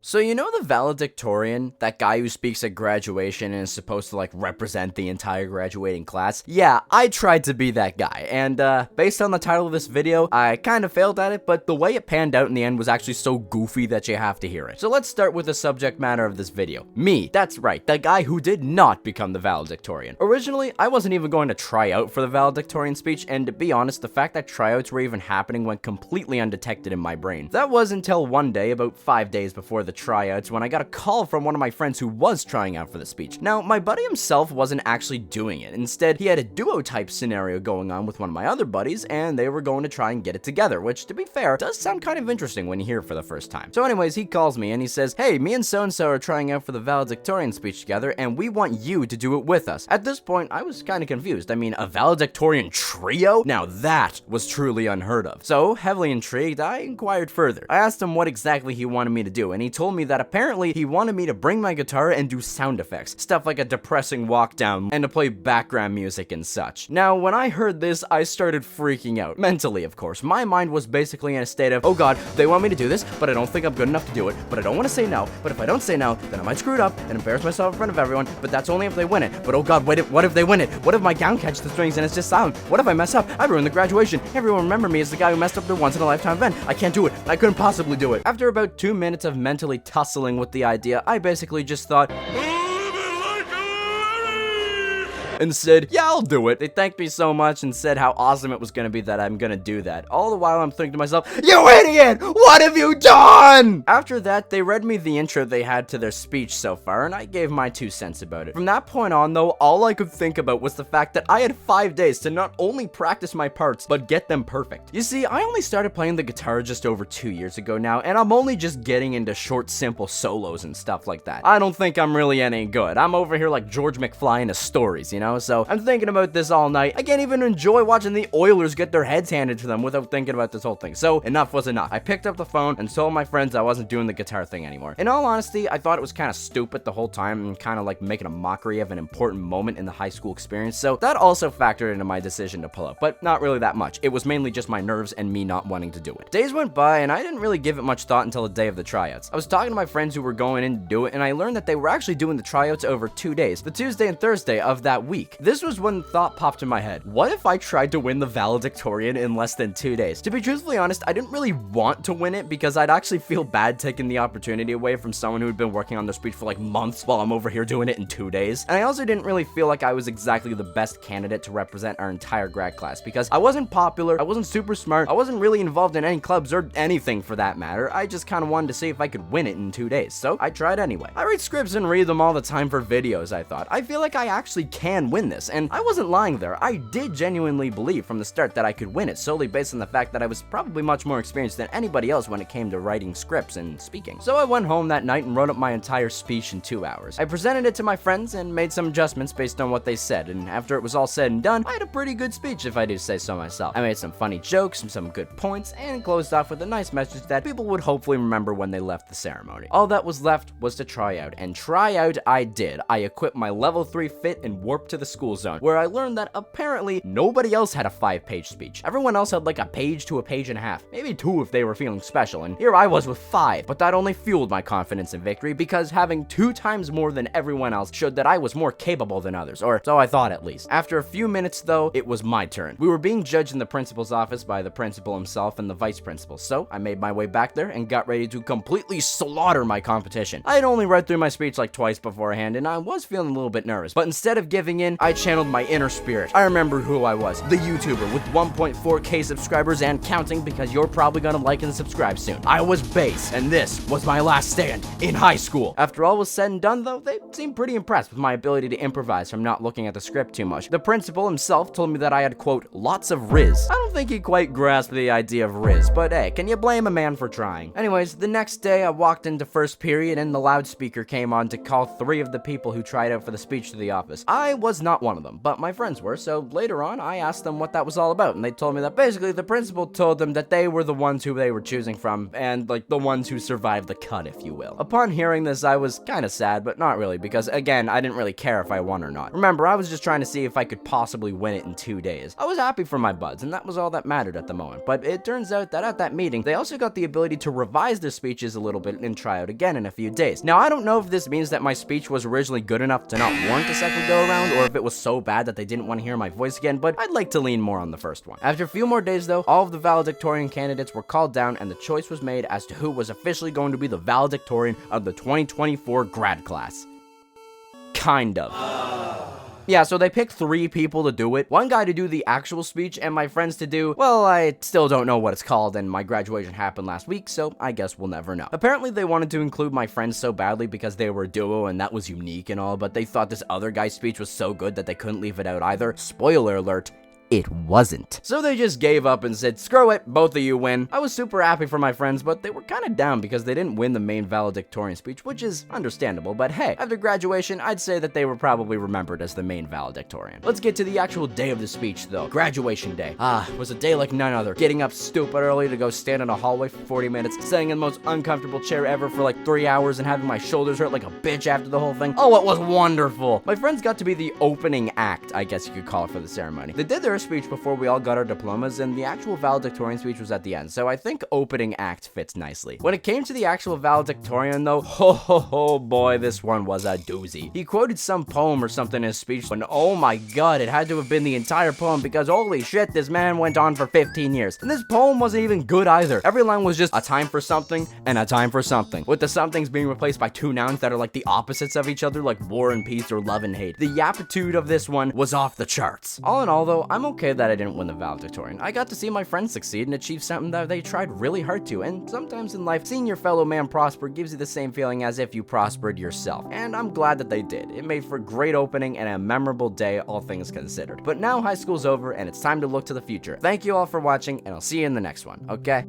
So you know the valedictorian, that guy who speaks at graduation and is supposed to like represent the entire graduating class? Yeah, I tried to be that guy, and based on the title of this video, I kind of failed at it, but the way it panned out in the end was actually so goofy that you have to hear it. So let's start with the subject matter of this video. Me, that's right, the guy who did not become the valedictorian. Originally, I wasn't even going to try out for the valedictorian speech, and to be honest, the fact that tryouts were even happening went completely undetected in my brain. That was until one day, about 5 days before the tryouts, when I got a call from one of my friends who was trying out for the speech. Now, my buddy himself wasn't actually doing it. Instead, he had a duo type scenario going on with one of my other buddies, and they were going to try and get it together, which, to be fair, does sound kind of interesting when you hear it for the first time. So anyways, he calls me and he says, "Hey, me and so-and-so are trying out for the valedictorian speech together, and we want you to do it with us." At this point, I was kind of confused. I mean, a valedictorian trio? Now that was truly unheard of. So, heavily intrigued, I inquired further. I asked him what exactly he wanted me to do, and he told me that apparently he wanted me to bring my guitar and do sound effects, stuff like a depressing walk down, and to play background music and such. Now, when I heard this, I started freaking out. Mentally, of course. My mind was basically in a state of, oh god, they want me to do this, but I don't think I'm good enough to do it, but I don't want to say no, but if I don't say no, then I might screw it up and embarrass myself in front of everyone, but that's only if they win it. But oh god, what if they win it? What if my gown catches the strings and it's just silent? What if I mess up? I ruined the graduation. Everyone remember me as the guy who messed up their once-in-a-lifetime event. I can't do it. I couldn't possibly do it. After about 2 minutes of mentally tussling with the idea, I basically just thought, and said, yeah, I'll do it. They thanked me so much and said how awesome it was gonna be that I'm gonna do that. All the while I'm thinking to myself, you idiot! What have you done? After that, they read me the intro they had to their speech so far, and I gave my 2 cents about it. From that point on, though, all I could think about was the fact that I had 5 days to not only practice my parts, but get them perfect. You see, I only started playing the guitar just over 2 years ago now, and I'm only just getting into short, simple solos and stuff like that. I don't think I'm really any good. I'm over here like George McFly in his stories, you know? So I'm thinking about this all night. I can't even enjoy watching the Oilers get their heads handed to them without thinking about this whole thing. So enough was enough. I picked up the phone and told my friends I wasn't doing the guitar thing anymore. In all honesty, I thought it was kind of stupid the whole time and kind of like making a mockery of an important moment in the high school experience. So that also factored into my decision to pull out, but not really that much. It was mainly just my nerves and me not wanting to do it. Days went by and I didn't really give it much thought until the day of the tryouts. I was talking to my friends who were going in to do it, and I learned that they were actually doing the tryouts over 2 days, the Tuesday and Thursday of that week. This was when thought popped in my head. What if I tried to win the valedictorian in less than 2 days? To be truthfully honest, I didn't really want to win it because I'd actually feel bad taking the opportunity away from someone who had been working on their speech for like months while I'm over here doing it in 2 days. And I also didn't really feel like I was exactly the best candidate to represent our entire grad class because I wasn't popular, I wasn't super smart, I wasn't really involved in any clubs or anything for that matter. I just kind of wanted to see if I could win it in 2 days, so I tried anyway. I write scripts and read them all the time for videos, I thought. I feel like I actually can win this, and I wasn't lying there. I did genuinely believe from the start that I could win it, solely based on the fact that I was probably much more experienced than anybody else when it came to writing scripts and speaking. So I went home that night and wrote up my entire speech in 2 hours. I presented it to my friends and made some adjustments based on what they said, and after it was all said and done, I had a pretty good speech if I do say so myself. I made some funny jokes and some good points, and closed off with a nice message that people would hopefully remember when they left the ceremony. All that was left was to try out, and try out I did. I equipped my level 3 fit and warped to the school zone, where I learned that apparently nobody else had a 5-page speech. Everyone else had like a page to a page and a half, maybe 2 if they were feeling special, and here I was with 5, but that only fueled my confidence in victory because having 2 times more than everyone else showed that I was more capable than others, or so I thought at least. After a few minutes though, it was my turn. We were being judged in the principal's office by the principal himself and the vice principal, so I made my way back there and got ready to completely slaughter my competition. I had only read through my speech like twice beforehand, and I was feeling a little bit nervous, but instead of giving in, I channeled my inner spirit. I remembered who I was, the YouTuber with 1.4k subscribers and counting, because you're probably gonna like and subscribe soon. I was Bass, and this was my last stand in high school. After all was said and done though, they seemed pretty impressed with my ability to improvise from not looking at the script too much. The principal himself told me that I had, quote, lots of riz. I don't think he quite grasped the idea of riz, but hey, can you blame a man for trying? Anyways, the next day I walked into first period and the loudspeaker came on to call 3 of the people who tried out for the speech to the office. I was was not one of them, but my friends were, so later on, I asked them what that was all about, and they told me that basically the principal told them that they were the ones who they were choosing from, and like the ones who survived the cut, if you will. Upon hearing this, I was kind of sad, but not really, because again, I didn't really care if I won or not. Remember, I was just trying to see if I could possibly win it in 2 days. I was happy for my buds, and that was all that mattered at the moment, but it turns out that at that meeting, they also got the ability to revise their speeches a little bit and try out again in a few days. Now, I don't know if this means that my speech was originally good enough to not warrant a second go around, or if it was so bad that they didn't want to hear my voice again, but I'd like to lean more on the first one. After a few more days though, all of the valedictorian candidates were called down and the choice was made as to who was officially going to be the valedictorian of the 2024 grad class. Kind of. Yeah, so they picked 3 people to do it. One guy to do the actual speech, and my friends to do, well, I still don't know what it's called, and my graduation happened last week, so I guess we'll never know. Apparently, they wanted to include my friends so badly because they were a duo, and that was unique and all, but they thought this other guy's speech was so good that they couldn't leave it out either. Spoiler alert. It wasn't. So they just gave up and said, screw it, both of you win. I was super happy for my friends, but they were kind of down because they didn't win the main valedictorian speech, which is understandable, but hey, after graduation, I'd say that they were probably remembered as the main valedictorian. Let's get to the actual day of the speech, though. Graduation day. It was a day like none other. Getting up stupid early to go stand in a hallway for 40 minutes, sitting in the most uncomfortable chair ever for like 3 hours and having my shoulders hurt like a bitch after the whole thing. Oh, it was wonderful. My friends got to be the opening act, I guess you could call it, for the ceremony. They did their speech before we all got our diplomas, and the actual valedictorian speech was at the end, so I think opening act fits nicely. When it came to the actual valedictorian, though, ho boy, this one was a doozy. He quoted some poem or something in his speech, and oh my god, it had to have been the entire poem, because holy shit, this man went on for 15 years. And this poem wasn't even good either. Every line was just a time for something and a time for something, with the somethings being replaced by 2 nouns that are like the opposites of each other, like war and peace or love and hate. The yapitude of this one was off the charts. All in all, though, I'm okay that I didn't win the valedictorian. I got to see my friends succeed and achieve something that they tried really hard to, and sometimes in life, seeing your fellow man prosper gives you the same feeling as if you prospered yourself, and I'm glad that they did. It made for a great opening and a memorable day, all things considered. But now high school's over and it's time to look to the future. Thank you all for watching, and I'll see you in the next one, okay?